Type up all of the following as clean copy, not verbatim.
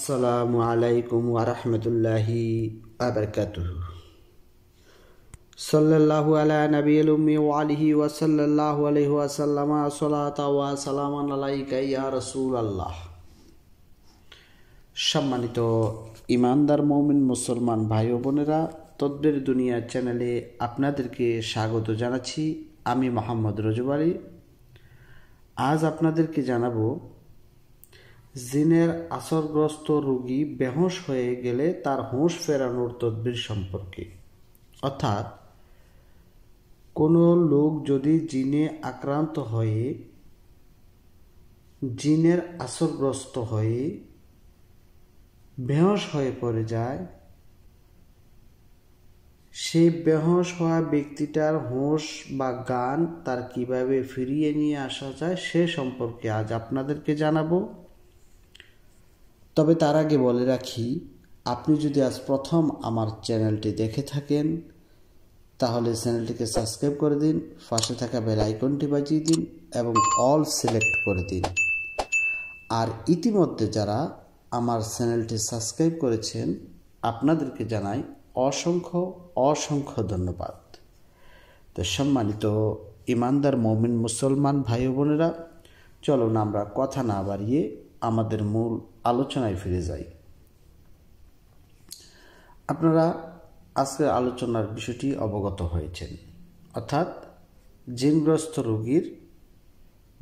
আসসালামু আলাইকুম ওয়া রাহমাতুল্লাহি ওয়া বারাকাতুহু। সাল্লাল্লাহু আলা নবিয়িল উম্মি ওয়া আলিহি ওয়া সাল্লাল্লাহু আলাইহি ওয়া সাল্লামা সালাতা ওয়া সালামান আলাইকা ইয়া রাসূলুল্লাহ। সম্মানিত ইমানদার মুমিন মুসলমান ভাই ও বোনেরা, তদবির দুনিয়া চ্যানেলে আপনাদেরকে স্বাগত জানাচ্ছি। আমি মোহাম্মদ রজব আলী। আজ আপনাদেরকে জানাবো জিনের আসরগ্রস্ত রোগী বেহুঁশ হয়ে গেলে তার হুঁশ ফেরানোর তদবির সম্পর্কে। অর্থাৎ কোনো লোক যদি জিনে আক্রান্ত হয়ে জিনের আসরগ্রস্ত হয়ে বেহুঁশ হয়ে পড়ে যায়, সেই বেহুঁশ হওয়া ব্যক্তিটার হুঁশ বা জ্ঞান তার কিভাবে ফিরিয়ে নিয়ে আসা যায় সে সম্পর্কে আজ আপনাদেরকে জানাবো। তবে তার আগে বলে রাখি, আপনি যদি আজ প্রথম আমার চ্যানেলটি দেখে থাকেন তাহলে চ্যানেলটিকে সাবস্ক্রাইব করে দিন, পাশে থাকা বেল আইকনটি বাজিয়ে দিন এবং অল সিলেক্ট করে দিন। আর ইতিমধ্যে যারা আমার চ্যানেলটি সাবস্ক্রাইব করেছেন আপনাদেরকে জানাই অসংখ্য অসংখ্য ধন্যবাদ। তো সম্মানিত ইমানদার মুমিন মুসলমান ভাই ও বোনেরা, চলুন আমরা কথা না বাড়িয়ে আমাদের মূল আলোচনায় ফিরে যাই। আপনারা আজকের আলোচনার বিষয়টি অবগত হয়েছেন, অর্থাৎ জিনগ্রস্ত রোগীর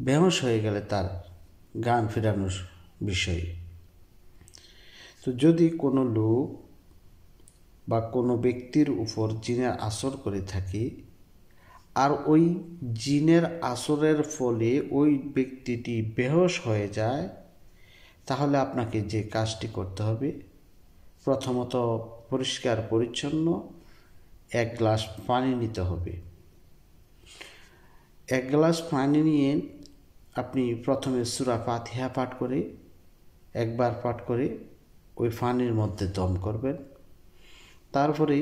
বেহুঁশ হয়ে গেলে তার জ্ঞান ফেরানোর বিষয়ে। তো যদি কোনো লোক বা কোনো ব্যক্তির উপর জিনের আসর করে থাকে আর ওই জিনের আসরের ফলে ওই ব্যক্তিটি বেহুঁশ হয়ে যায়, তাহলে আপনাকে যে কাজটি করতে হবে, প্রথমত পরিষ্কার পরিচ্ছন্ন এক গ্লাস পানি নিতে হবে। এক গ্লাস পানি নিয়ে আপনি প্রথমে সূরা ফাতিহা পাঠ করে একবার পাঠ করে ওই পানির মধ্যে দম করবেন। তারপরে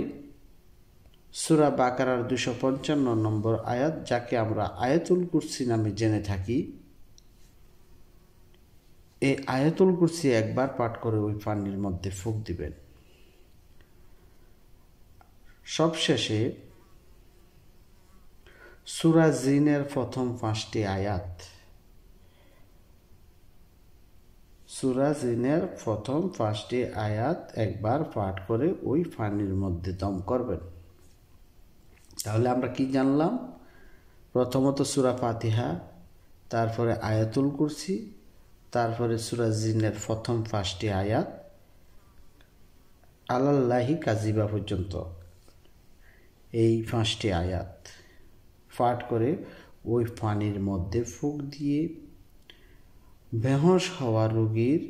সূরা বাকারার 255 নম্বর আয়াত, যাকে আমরা আয়াতুল কুরসি নামে জেনে থাকি, এই আয়াতুল কুরসি একবার পাঠ করে ওই পানির মধ্যে ফুঁক দিবেন। সবশেষে সূরা জিনের প্রথম 5টি আয়াত, সূরা জিনের প্রথম 5টি আয়াত একবার পাঠ করে ওই পানির মধ্যে দম করবেন। তাহলে আমরা কি জানলাম? প্রথমত সূরা ফাতিহা, তারপরে আয়াতুল কুরসি, তারপরে সূরা জিনের প্রথম 5টি আয়াত আলাল্লাহি কাজিবা পর্যন্ত, এই 5টি আয়াত পাঠ করে ওই পানির মধ্যে ফুঁক দিয়ে বেহুঁশ হওয়া রোগীর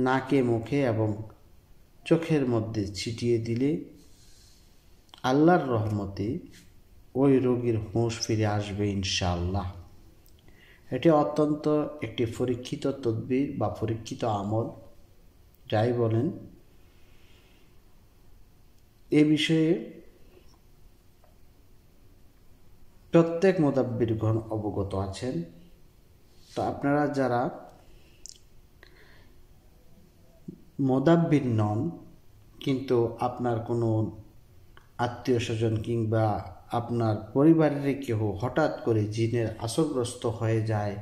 নাকে মুখে এবং চোখের মধ্যে ছিটিয়ে দিলে আল্লাহর রহমতে ওই রোগীর হুঁশ ফিরে আসবে ইনশাআল্লাহ। এটি অত্যন্ত একটি পরীক্ষিত তদবির বা পরীক্ষিত আমল, যাই বলেন। এ বিষয়ে প্রত্যেক মুদাব্বিরগণ অবগত আছেন। তো আপনারা যারা মুদাব্বির নন, কিন্তু আপনার কোনো আত্মীয় স্বজন কিংবা আপনার পরিবারের কেউ হঠাৎ করে জিনের আসরগ্রস্ত হয়ে যায়,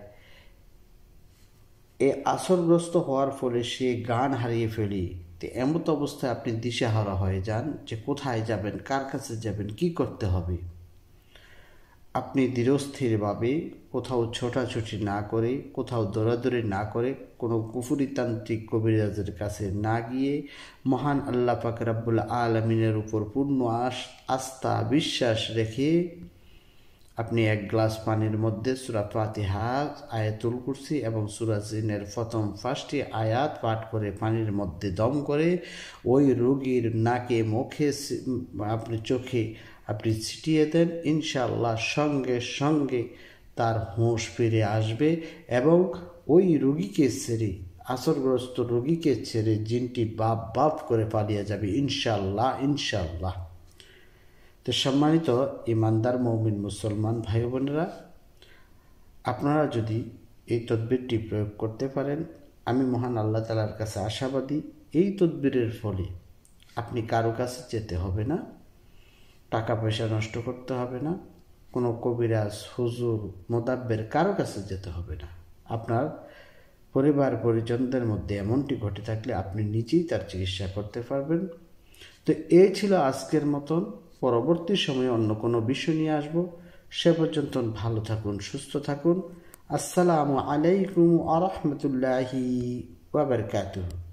এই আসরগ্রস্ত হওয়ার ফলে সে জ্ঞান হারিয়ে ফেলে, তো এমত অবস্থায় আপনি দিশেহারা হয়ে যান যে কোথায় যাবেন, কার কাছে যাবেন, কি করতে হবে। আপনি ধীরস্থিরভাবে কোথাও ছোটাছুটি না করে, কোথাও দৌড়াদৌড়ি না করে, কোনো কুফরিতান্ত্রিক কবিরাজের কাছে না গিয়ে মহান আল্লাহ পাক রব্বুল আলামিনের উপর পূর্ণ আস্থা বিশ্বাস রেখে আপনি এক গ্লাস পানির মধ্যে সূরা ফাতিহা, আয়াতুল কুরসি এবং সূরা জিনের প্রথম 5টি আয়াত পাঠ করে পানির মধ্যে দম করে ওই রোগীর নাকে মুখে আপনি চোখে আপনি ছিটিয়ে দেন। ইনশাআল্লাহ সঙ্গে সঙ্গে তার হুঁশ ফিরে আসবে এবং ওই রোগীকে ছেড়ে, আসরগ্রস্ত রোগীকে ছেড়ে জিনটি বাপ বাপ করে পালিয়ে যাবে ইনশাআল্লাহ ইনশাআল্লাহ। তো সম্মানিত ইমানদার মুমিন মুসলমান ভাই বোনেরা, আপনারা যদি এই তদবিরটি প্রয়োগ করতে পারেন আমি মহান আল্লাহ তাআলার কাছে আশাবাদী এই তদবিরের ফলে আপনি কারো কাছে যেতে হবে না, টাকা পয়সা নষ্ট করতে হবে না, কোনো কবিরাজ, হুজুর, মোদাব্বের কারো কাছে যেতে হবে না। আপনার পরিবার পরিজনদের মধ্যে এমনটি ঘটে থাকলে আপনি নিজেই তার চিকিৎসা করতে পারবেন। তো এই ছিল আজকের মতন। পরবর্তী সময়ে অন্য কোনো বিষয় নিয়ে আসবো। সে পর্যন্ত ভালো থাকুন, সুস্থ থাকুন। আসসালামু আলাইকুম ওয়া রাহমাতুল্লাহি ওয়া বারাকাতুহু।